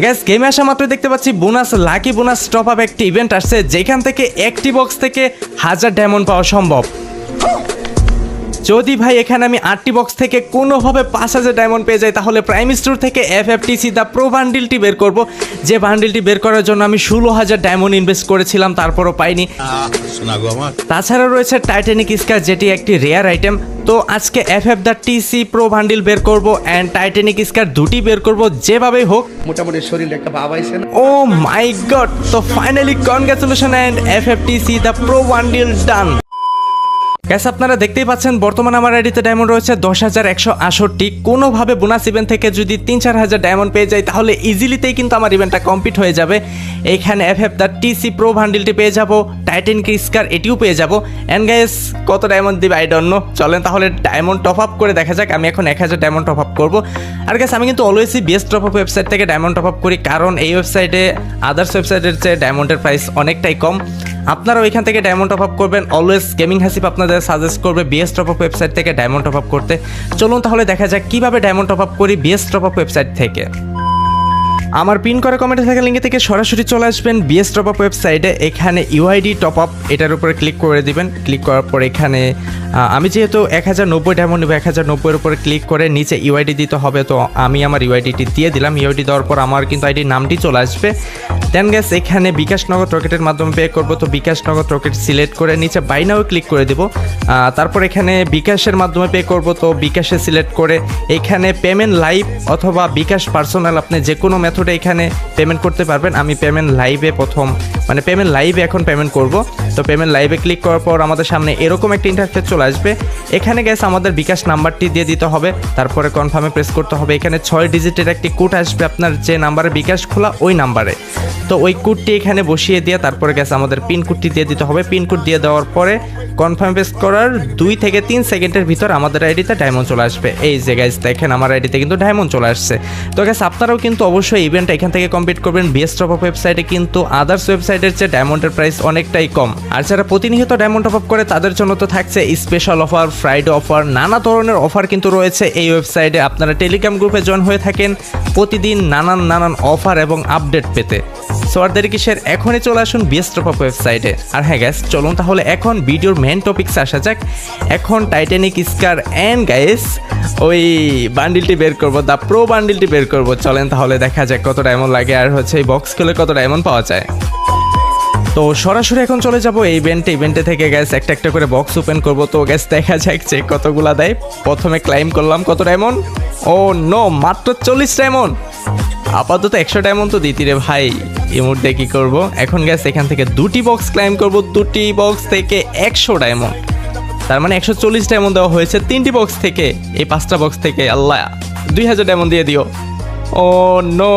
Gas গেমে আসা মাত্র দেখতে পাচ্ছি bonus lucky bonus top up একটি ইভেন্ট আসছে যেখান থেকে একটি বক্স থেকে 1000 ডায়মন্ড পাওয়া সম্ভব। যদি ভাই এখানে আমি 8টি বক্স থেকে কোনোভাবে 5000 ডায়মন্ড পেয়ে যাই তাহলে প্রাইম স্টোর থেকে FFTC দ্য প্রো বান্ডিলটি বের করব, যে বান্ডিলটি বের করার জন্য আমি 16000 ডায়মন্ড ইনভেস্ট করেছিলাম তারপরও পাইনি। তাছাড়া রয়েছে টাইটানিক স্কার যেটি একটি রেয়ার আইটেম। তো আজকে FF-TC প্রো বান্ডিল বের করব অ্যান্ড টাইটানিক স্কার দুটি বের করব যেভাবেই হোক। মোটামুটি শরীরে একটা ভাব আইছে না। ও মাই গড, তো finally congratulation and FF-TC the pro bundle done. Gas আপনারা দেখতেই পাচ্ছেন বর্তমানে আমার আইডিতে ডায়মন্ড রয়েছে 10168। কোনোভাবে বোনাস ইভেন্ট থেকে যদি 3-4 হাজার ডায়মন্ড পেয়ে যাই তাহলে ইজিলিতেই কিন্তু আমার ইভেন্টটা কমপ্লিট হয়ে যাবে। এইখানে FF-TC প্রো বান্ডিলটি পেয়ে যাব, টাইটানিক স্কার এটিও পেয়ে যাব। অ্যান্ড গাইস কত ডায়মন্ড দিবে আই ডোন্ট নো, চলেন তাহলে ডায়মন্ড টপ আপ করে দেখা যাক। আমি এখন 1000 ডায়মন্ড টপ আপ করবো। আর গ্যাস আমি কিন্তু অলওয়েজই বেস্ট টপ আপ ওয়েবসাইট থেকে ডায়মন্ড টপ আপ করি, কারণ এই ওয়েবসাইটে আদার্স ওয়েবসাইটের চেয়ে ডায়মন্ডের প্রাইস অনেকটাই কম। আপনারা ওইখান থেকে ডায়মন্ড টপ আপ করবেন। অলওয়েজ গেমিং হাসিব আপনাদের সাজেস্ট করবে বিএস টপ আপ ওয়েবসাইট থেকে ডায়মন্ড টপ আপ করতে। চলুন তাহলে দেখা যাক কিভাবে ডায়মন্ড টপ আপ করি বিএস টপ আপ ওয়েবসাইট থেকে। আমার পিন করা কমেন্টে থাকা লিঙ্ক থেকে সরাসরি চলে আসবেন বিএস টপ আপ ওয়েবসাইটে। এখানে ইউআইডি টপ আপ এটার উপরে ক্লিক করে দিবেন। ক্লিক করার পর এখানে আমি যেহেতু 1090 ডায়মন্ড নেব, 1090-এর উপরে ক্লিক করে নিচে ইউআইডি দিতে হবে। তো আমি আমার ইউআইডিটি দিয়ে দিলাম। ইউআইডি দেওয়ার পর আমার কিন্তু আইডির নামটি চলে আসবে। দেন গ্যাস এখানে বিকাশ নগদ রকেটের মাধ্যমে পে করবো, তো বিকাশ নগদ রকেট সিলেক্ট করে নিচে বাই নাও ক্লিক করে দেবো। তারপর এখানে বিকাশের মাধ্যমে পে করব, তো বিকাশে সিলেক্ট করে এখানে পেমেন্ট লাইভ অথবা বিকাশ পার্সোনাল আপনি যে কোনো মেথডে এখানে পেমেন্ট করতে পারবেন। আমি পেমেন্ট লাইভে পেমেন্ট লাইভে এখন পেমেন্ট করব। তো পেমেন্ট লাইভে ক্লিক করার পর আমাদের সামনে এরকম একটা ইন্টারফেস চলে আসবে। এখানে গ্যাস আমাদের বিকাশ নাম্বারটি দিয়ে দিতে হবে, তারপরে কনফার্মে প্রেস করতে হবে। এখানে 6 ডিজিটের একটি কোড আসবে আপনার যে নাম্বারে বিকাশ খোলা ওই নাম্বারে। তো ওই কোডটি এখানে বসিয়ে দিয়ে তারপরে গ্যাস আমাদের পিন কোডটি দিয়ে দিতে হবে। পিন কোড দিয়ে দেওয়ার পরে কনফার্ম প্রেস করার 2 থেকে 3 সেকেন্ডের ভিতর আমাদের আইডিতে ডায়মন্ড চলে আসবে। এই যে গাইস দেখেন আমার আইডিতে কিন্তু ডায়মন্ড চলে আসছে। তো গ্যাস আপনারাও কিন্তু অবশ্যই ইভেন্ট এখান থেকে কমপ্লিট করবেন। বিএস টপ আপ ওয়েবসাইটে কিন্তু আদার্স ওয়েবসাইটের চেয়ে ডায়মন্ডের প্রাইস অনেকটাই কম। আর যারা প্রতিনিয়ত ডায়মন্ড টপ আপ করে তাদের জন্য তো থাকছে স্পেশাল অফার, ফ্রাইডে অফার, নানা ধরনের অফার কিন্তু রয়েছে এই ওয়েবসাইটে। আপনারা টেলিগ্রাম গ্রুপে জয়েন হয়ে থাকেন প্রতিদিন নানান অফার এবং আপডেট পেতে। সো আর দেরি কিসের, এখনই চলে আসুন বিএস টপ আপ ওয়েবসাইটে। আর হ্যাঁ গ্যাস চলুন তাহলে এখন ভিডিওর মেন টপিকসে আসা যাক। এখন টাইটানিক স্কার অ্যান্ড গাইস ওই বান্ডিলটি বের করবো, দ্য প্রো বান্ডিলটি বের করবো। চলেন তাহলে দেখা যাক কত ডায়মন্ড লাগে আর হচ্ছে এই বক্স খুলে কত ডায়মন্ড পাওয়া যায়। তো সরাসরি এখন চলে যাব এই ইভেন্টে থেকে গ্যাস একটা একটা করে বক্স ওপেন করবো। তো গ্যাস দেখা যাক যে কতগুলা দেয়। প্রথমে ক্লাইম করলাম কত ডায়মন্ড, ও নো মাত্র 40 ডায়মন্ড। আপাতত 100 ডায়মন্ড তো দিতি রে ভাই, এই মুহূর্তে কি করব। এখন গ্যাস এখান থেকে 2টি বক্স ক্লাইম করব, 2টি বক্স থেকে 100 ডায়মন্ড, তার মানে 140 ডায়মন্ড দেওয়া হয়েছে 3টি বক্স থেকে। এই 5টা বক্স থেকে আল্লাহ 2000 ডায়মন্ড দিয়ে দিও। ও নো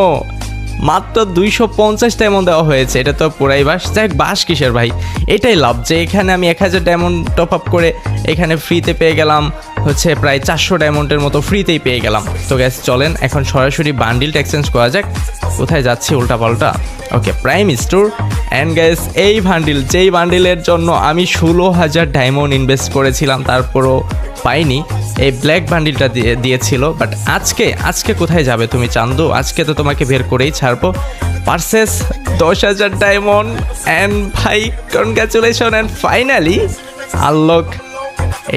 মাত্র 250 ডায়মন্ড দেওয়া হয়েছে। এটা তো পুরাই বাস। যাই বাস কিসের ভাই, এটাই লাভ যে এখানে আমি 1000 ডায়মন্ড টপ আপ করে এখানে ফ্রিতে পেয়ে গেলাম হচ্ছে প্রায় 400 ডায়মন্ডের মতো ফ্রিতেই পেয়ে গেলাম। তো গ্যাস চলেন এখন সরাসরি বান্ডিলটা এক্সচেঞ্জ করা যাক। কোথায় যাচ্ছি উল্টা পাল্টা। ওকে প্রাইম স্টোর অ্যান্ড গ্যাস এই বান্ডিল, যেই বান্ডিলের জন্য আমি 16000 ডায়মন্ড ইনভেস্ট করেছিলাম তারপরও পাইনি, এই ব্ল্যাক বান্ডিলটা দিয়েছিল। বাট আজকে কোথায় যাবে তুমি চান্দু, আজকে তো তোমাকে বের করেই ছাড়বো। পারসেস 10000 ডায়মন্ড অ্যান্ড ভাই কনগ্রাচুলেশন অ্যান্ড ফাইনালি আনলক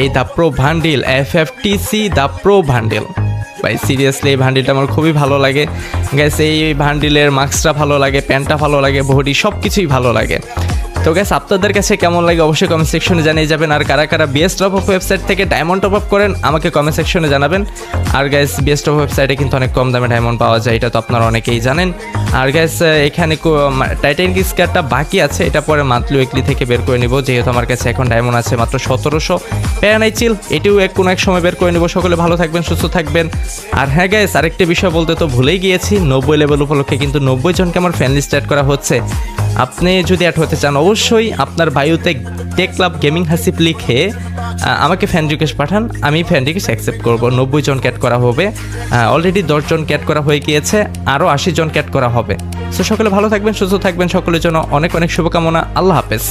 এই the pro bundle, FF-TC the pro bundle. ভাই সিরিয়াসলি এই বান্ডিলটা আমার খুবই ভালো লাগে গ্যাস। এই বান্ডিলের মাস্কটা ভালো লাগে, প্যান্টটা ভালো লাগে, বডি সব কিছুই ভালো লাগে। তো গ্যাস আপনাদের কাছে কেমন লাগে অবশ্যই কমেন্ট সেকশনে জানিয়ে যাবেন। আর কারা কারা বিএস টপ আপ ওয়েবসাইট থেকে ডায়মন্ড টপ আপ করেন আমাকে কমেন্ট সেকশনে জানাবেন। আর গ্যাস বিএস টপ ওয়েবসাইটে কিন্তু অনেক কম দামে ডায়মন্ড পাওয়া যায়, এটা তো আপনারা অনেকেই জানেন। আর গ্যাস এখানে টাইটানিক স্কারটা বাকি আছে, এটা পরে মান্থলি উইকলি থেকে বের করে নিব, যেহেতু আমার কাছে এখন ডায়মন্ড আছে মাত্র 1700। প্যারা নাই চিল, এটিও কোনো এক সময় বের করে নিব। সকলে ভালো থাকবেন, সুস্থ থাকবেন। আর হ্যাঁ গ্যাস আরেকটা বিষয় বলতে তো ভুলেই গিয়েছি, 90 লেভেল উপলক্ষে কিন্তু 90 জনকে আমার ফ্যান লিস্ট অ্যাড করা হচ্ছে। আপনি যদি অ্যাড হতে চান অবশ্যই আপনার বায়ুতে টেক ক্লাব গেমিং হাসিব লিখে আমাকে ফ্যান রিকোয়েস্ট পাঠান, আমি ফ্যান রিকোয়েস্ট অ্যাকসেপ্ট করবো। 90 জন ক্যাট করা হবে, অলরেডি 10 জন ক্যাট করা হয়ে গিয়েছে, আরও 80 জন ক্যাট করা হবে। সো সকলে ভালো থাকবেন, সুস্থ থাকবেন, সকলের জন্য অনেক অনেক শুভকামনা। আল্লাহ হাফেজ।